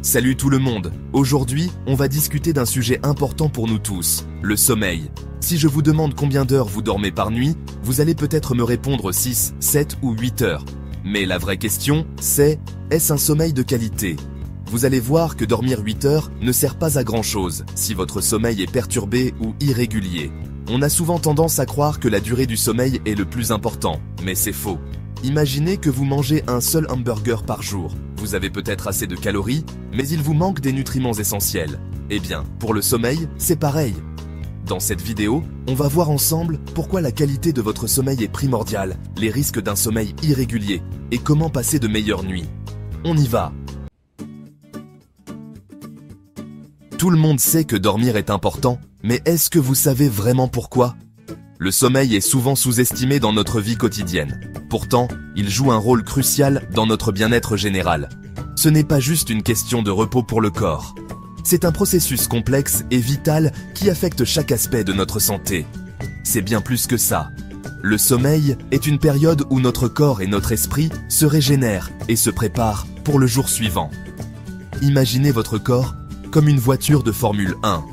Salut tout le monde. Aujourd'hui, on va discuter d'un sujet important pour nous tous, le sommeil. Si je vous demande combien d'heures vous dormez par nuit, vous allez peut-être me répondre 6, 7 ou 8 heures. Mais la vraie question, c'est, est-ce un sommeil de qualité ? Vous allez voir que dormir 8 heures ne sert pas à grand chose si votre sommeil est perturbé ou irrégulier. On a souvent tendance à croire que la durée du sommeil est le plus important, mais c'est faux. Imaginez que vous mangez un seul hamburger par jour. Vous avez peut-être assez de calories, mais il vous manque des nutriments essentiels. Eh bien, pour le sommeil, c'est pareil. Dans cette vidéo, on va voir ensemble pourquoi la qualité de votre sommeil est primordiale, les risques d'un sommeil irrégulier et comment passer de meilleures nuits. On y va! Tout le monde sait que dormir est important, mais est-ce que vous savez vraiment pourquoi ? Le sommeil est souvent sous-estimé dans notre vie quotidienne. Pourtant, il joue un rôle crucial dans notre bien-être général. Ce n'est pas juste une question de repos pour le corps. C'est un processus complexe et vital qui affecte chaque aspect de notre santé. C'est bien plus que ça. Le sommeil est une période où notre corps et notre esprit se régénèrent et se préparent pour le jour suivant. Imaginez votre corps comme une voiture de Formule 1.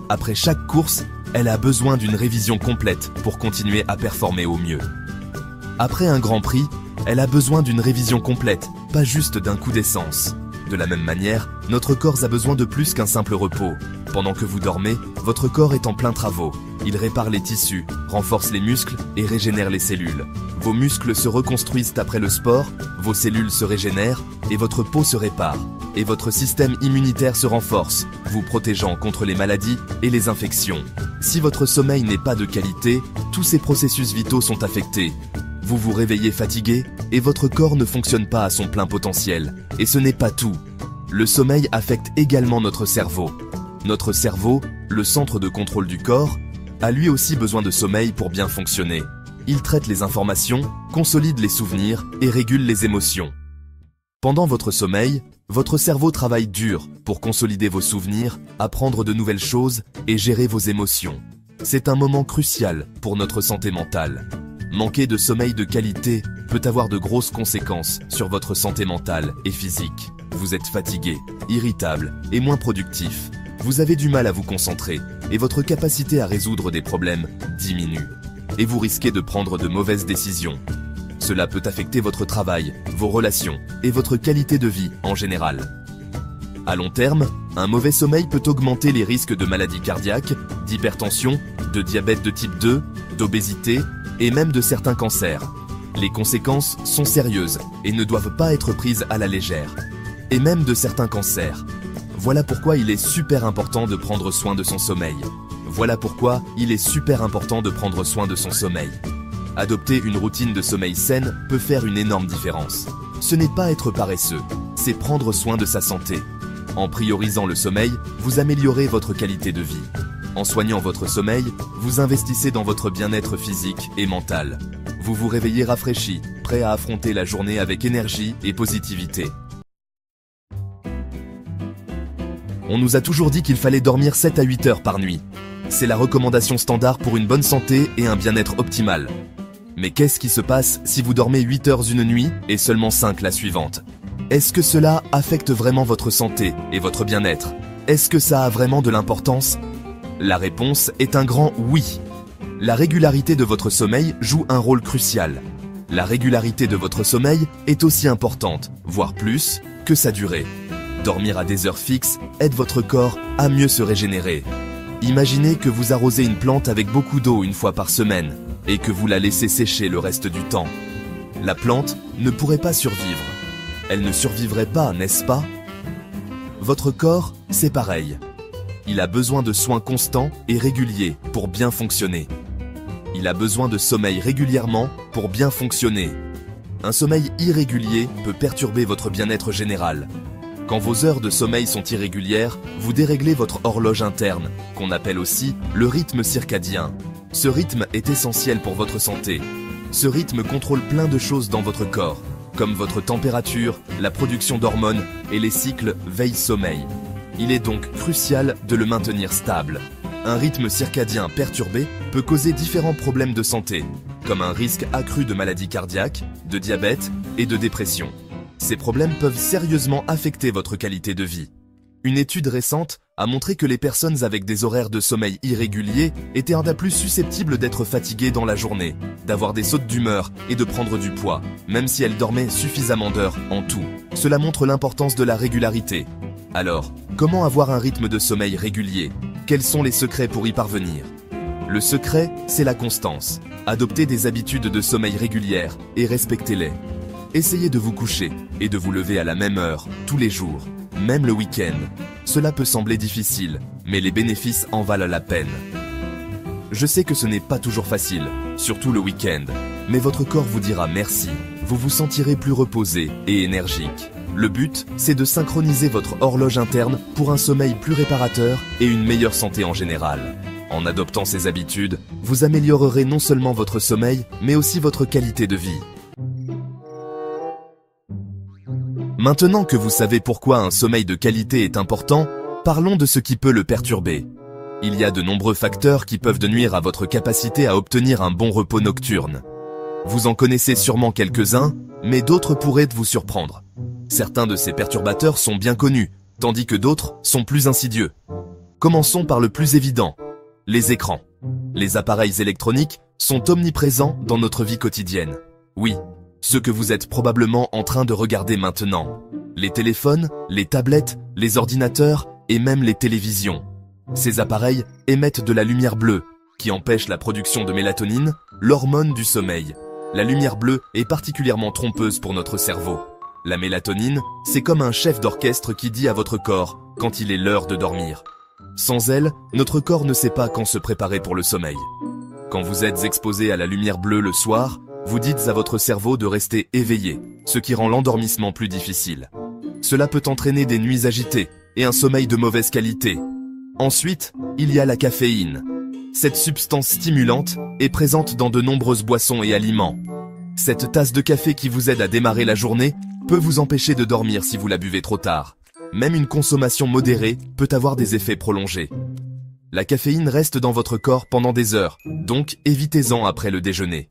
Après chaque course, elle a besoin d'une révision complète pour continuer à performer au mieux. Après un Grand Prix, elle a besoin d'une révision complète, pas juste d'un coup d'essence. De la même manière, notre corps a besoin de plus qu'un simple repos. Pendant que vous dormez, votre corps est en plein travaux. Il répare les tissus, renforce les muscles et régénère les cellules. Vos muscles se reconstruisent après le sport, vos cellules se régénèrent et votre peau se répare. Et votre système immunitaire se renforce, vous protégeant contre les maladies et les infections. Si votre sommeil n'est pas de qualité, tous ces processus vitaux sont affectés. Vous vous réveillez fatigué et votre corps ne fonctionne pas à son plein potentiel. Et ce n'est pas tout. Le sommeil affecte également notre cerveau. Notre cerveau, le centre de contrôle du corps, a lui aussi besoin de sommeil pour bien fonctionner. Il traite les informations, consolide les souvenirs et régule les émotions. Pendant votre sommeil, votre cerveau travaille dur pour consolider vos souvenirs, apprendre de nouvelles choses et gérer vos émotions. C'est un moment crucial pour notre santé mentale. Manquer de sommeil de qualité peut avoir de grosses conséquences sur votre santé mentale et physique. Vous êtes fatigué, irritable et moins productif. Vous avez du mal à vous concentrer et votre capacité à résoudre des problèmes diminue. Et vous risquez de prendre de mauvaises décisions. Cela peut affecter votre travail, vos relations et votre qualité de vie en général. À long terme, un mauvais sommeil peut augmenter les risques de maladies cardiaques, d'hypertension, de diabète de type 2, d'obésité et même de certains cancers. Les conséquences sont sérieuses et ne doivent pas être prises à la légère. Et même de certains cancers. Voilà pourquoi il est super important de prendre soin de son sommeil. Voilà pourquoi il est super important de prendre soin de son sommeil. Adopter une routine de sommeil saine peut faire une énorme différence. Ce n'est pas être paresseux, c'est prendre soin de sa santé. En priorisant le sommeil, vous améliorez votre qualité de vie. En soignant votre sommeil, vous investissez dans votre bien-être physique et mental. Vous vous réveillez rafraîchi, prêt à affronter la journée avec énergie et positivité. On nous a toujours dit qu'il fallait dormir 7 à 8 heures par nuit. C'est la recommandation standard pour une bonne santé et un bien-être optimal. Mais qu'est-ce qui se passe si vous dormez 8 heures une nuit et seulement 5 la suivante ? Est-ce que cela affecte vraiment votre santé et votre bien-être ? Est-ce que ça a vraiment de l'importance ? La réponse est un grand oui. La régularité de votre sommeil joue un rôle crucial. La régularité de votre sommeil est aussi importante, voire plus, que sa durée. Dormir à des heures fixes aide votre corps à mieux se régénérer. Imaginez que vous arrosez une plante avec beaucoup d'eau une fois par semaine et que vous la laissez sécher le reste du temps. La plante ne pourrait pas survivre. Elle ne survivrait pas, n'est-ce pas ? Votre corps, c'est pareil. Il a besoin de soins constants et réguliers pour bien fonctionner. Il a besoin de sommeil régulièrement pour bien fonctionner. Un sommeil irrégulier peut perturber votre bien-être général. Quand vos heures de sommeil sont irrégulières, vous déréglez votre horloge interne, qu'on appelle aussi le rythme circadien. Ce rythme est essentiel pour votre santé. Ce rythme contrôle plein de choses dans votre corps, comme votre température, la production d'hormones et les cycles veille-sommeil. Il est donc crucial de le maintenir stable. Un rythme circadien perturbé peut causer différents problèmes de santé, comme un risque accru de maladies cardiaques, de diabète et de dépression. Ces problèmes peuvent sérieusement affecter votre qualité de vie. Une étude récente a montré que les personnes avec des horaires de sommeil irréguliers étaient un des plus susceptibles d'être fatiguées dans la journée, d'avoir des sautes d'humeur et de prendre du poids, même si elles dormaient suffisamment d'heures en tout. Cela montre l'importance de la régularité. Alors, comment avoir un rythme de sommeil régulier? Quels sont les secrets pour y parvenir? Le secret, c'est la constance. Adoptez des habitudes de sommeil régulières et respectez-les. Essayez de vous coucher et de vous lever à la même heure, tous les jours, même le week-end. Cela peut sembler difficile, mais les bénéfices en valent la peine. Je sais que ce n'est pas toujours facile, surtout le week-end, mais votre corps vous dira merci. Vous vous sentirez plus reposé et énergique. Le but, c'est de synchroniser votre horloge interne pour un sommeil plus réparateur et une meilleure santé en général. En adoptant ces habitudes, vous améliorerez non seulement votre sommeil, mais aussi votre qualité de vie. Maintenant que vous savez pourquoi un sommeil de qualité est important, parlons de ce qui peut le perturber. Il y a de nombreux facteurs qui peuvent nuire à votre capacité à obtenir un bon repos nocturne. Vous en connaissez sûrement quelques-uns, mais d'autres pourraient vous surprendre. Certains de ces perturbateurs sont bien connus, tandis que d'autres sont plus insidieux. Commençons par le plus évident, les écrans. Les appareils électroniques sont omniprésents dans notre vie quotidienne. Oui, ce que vous êtes probablement en train de regarder maintenant. Les téléphones, les tablettes, les ordinateurs et même les télévisions. Ces appareils émettent de la lumière bleue, qui empêche la production de mélatonine, l'hormone du sommeil. La lumière bleue est particulièrement trompeuse pour notre cerveau. La mélatonine, c'est comme un chef d'orchestre qui dit à votre corps quand il est l'heure de dormir. Sans elle, notre corps ne sait pas quand se préparer pour le sommeil. Quand vous êtes exposé à la lumière bleue le soir, vous dites à votre cerveau de rester éveillé, ce qui rend l'endormissement plus difficile. Cela peut entraîner des nuits agitées et un sommeil de mauvaise qualité. Ensuite, il y a la caféine. Cette substance stimulante est présente dans de nombreuses boissons et aliments. Cette tasse de café qui vous aide à démarrer la journée peut vous empêcher de dormir si vous la buvez trop tard. Même une consommation modérée peut avoir des effets prolongés. La caféine reste dans votre corps pendant des heures, donc évitez-en après le déjeuner.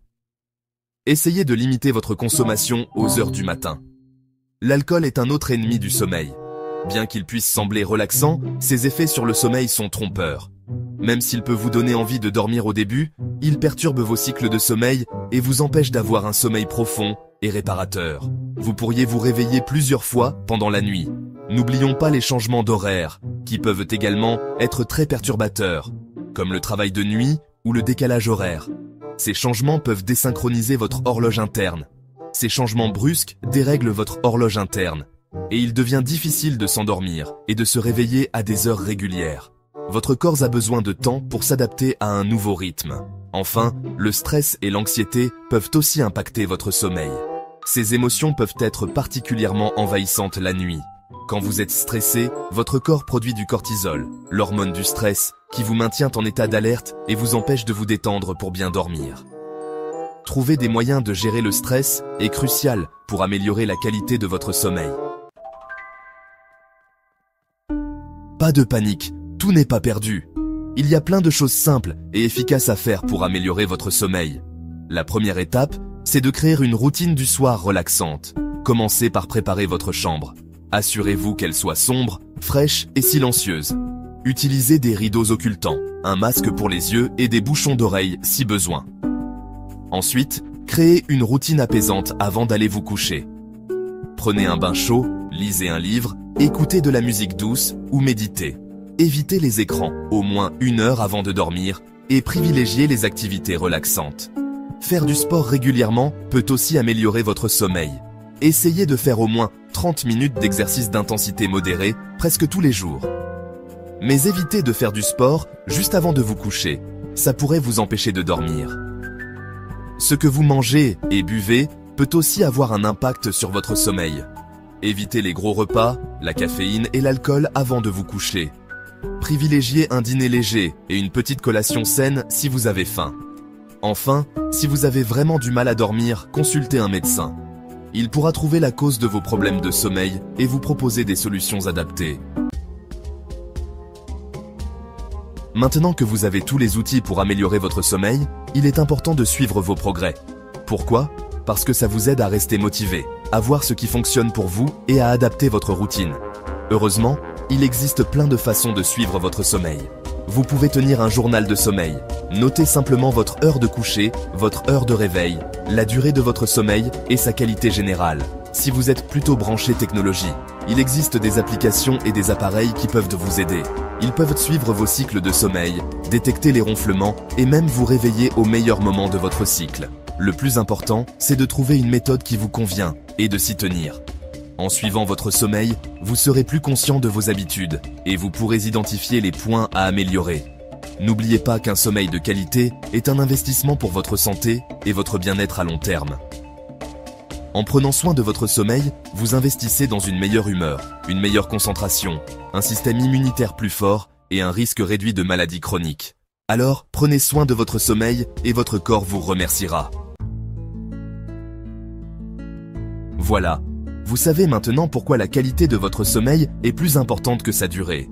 Essayez de limiter votre consommation aux heures du matin. L'alcool est un autre ennemi du sommeil. Bien qu'il puisse sembler relaxant, ses effets sur le sommeil sont trompeurs. Même s'il peut vous donner envie de dormir au début, il perturbe vos cycles de sommeil et vous empêche d'avoir un sommeil profond et réparateur. Vous pourriez vous réveiller plusieurs fois pendant la nuit. N'oublions pas les changements d'horaire, qui peuvent également être très perturbateurs, comme le travail de nuit ou le décalage horaire. Ces changements peuvent désynchroniser votre horloge interne. Ces changements brusques dérèglent votre horloge interne, et il devient difficile de s'endormir et de se réveiller à des heures régulières. Votre corps a besoin de temps pour s'adapter à un nouveau rythme. Enfin, le stress et l'anxiété peuvent aussi impacter votre sommeil. Ces émotions peuvent être particulièrement envahissantes la nuit. Quand vous êtes stressé, votre corps produit du cortisol, l'hormone du stress, qui vous maintient en état d'alerte et vous empêche de vous détendre pour bien dormir. Trouver des moyens de gérer le stress est crucial pour améliorer la qualité de votre sommeil. Pas de panique, tout n'est pas perdu. Il y a plein de choses simples et efficaces à faire pour améliorer votre sommeil. La première étape, c'est de créer une routine du soir relaxante. Commencez par préparer votre chambre. Assurez-vous qu'elle soit sombre, fraîche et silencieuse. Utilisez des rideaux occultants, un masque pour les yeux et des bouchons d'oreilles si besoin. Ensuite, créez une routine apaisante avant d'aller vous coucher. Prenez un bain chaud, lisez un livre, écoutez de la musique douce ou méditez. Évitez les écrans au moins 1 heure avant de dormir et privilégiez les activités relaxantes. Faire du sport régulièrement peut aussi améliorer votre sommeil. Essayez de faire au moins 30 minutes d'exercice d'intensité modérée presque tous les jours. Mais évitez de faire du sport juste avant de vous coucher. Ça pourrait vous empêcher de dormir. Ce que vous mangez et buvez peut aussi avoir un impact sur votre sommeil. Évitez les gros repas, la caféine et l'alcool avant de vous coucher. Privilégiez un dîner léger et une petite collation saine si vous avez faim. Enfin, si vous avez vraiment du mal à dormir, consultez un médecin. Il pourra trouver la cause de vos problèmes de sommeil et vous proposer des solutions adaptées. Maintenant que vous avez tous les outils pour améliorer votre sommeil, il est important de suivre vos progrès. Pourquoi ? parce que ça vous aide à rester motivé, à voir ce qui fonctionne pour vous et à adapter votre routine. Heureusement, il existe plein de façons de suivre votre sommeil. Vous pouvez tenir un journal de sommeil. Notez simplement votre heure de coucher, votre heure de réveil, la durée de votre sommeil et sa qualité générale. Si vous êtes plutôt branché technologie, il existe des applications et des appareils qui peuvent vous aider. Ils peuvent suivre vos cycles de sommeil, détecter les ronflements et même vous réveiller au meilleur moment de votre cycle. Le plus important, c'est de trouver une méthode qui vous convient et de s'y tenir. En suivant votre sommeil, vous serez plus conscient de vos habitudes et vous pourrez identifier les points à améliorer. N'oubliez pas qu'un sommeil de qualité est un investissement pour votre santé et votre bien-être à long terme. En prenant soin de votre sommeil, vous investissez dans une meilleure humeur, une meilleure concentration, un système immunitaire plus fort et un risque réduit de maladies chroniques. Alors, prenez soin de votre sommeil et votre corps vous remerciera. Voilà. Vous savez maintenant pourquoi la qualité de votre sommeil est plus importante que sa durée.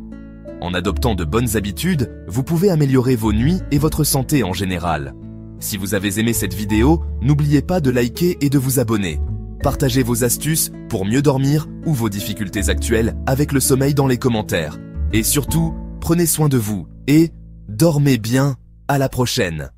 En adoptant de bonnes habitudes, vous pouvez améliorer vos nuits et votre santé en général. Si vous avez aimé cette vidéo, n'oubliez pas de liker et de vous abonner. Partagez vos astuces pour mieux dormir ou vos difficultés actuelles avec le sommeil dans les commentaires. Et surtout, prenez soin de vous et dormez bien. À la prochaine.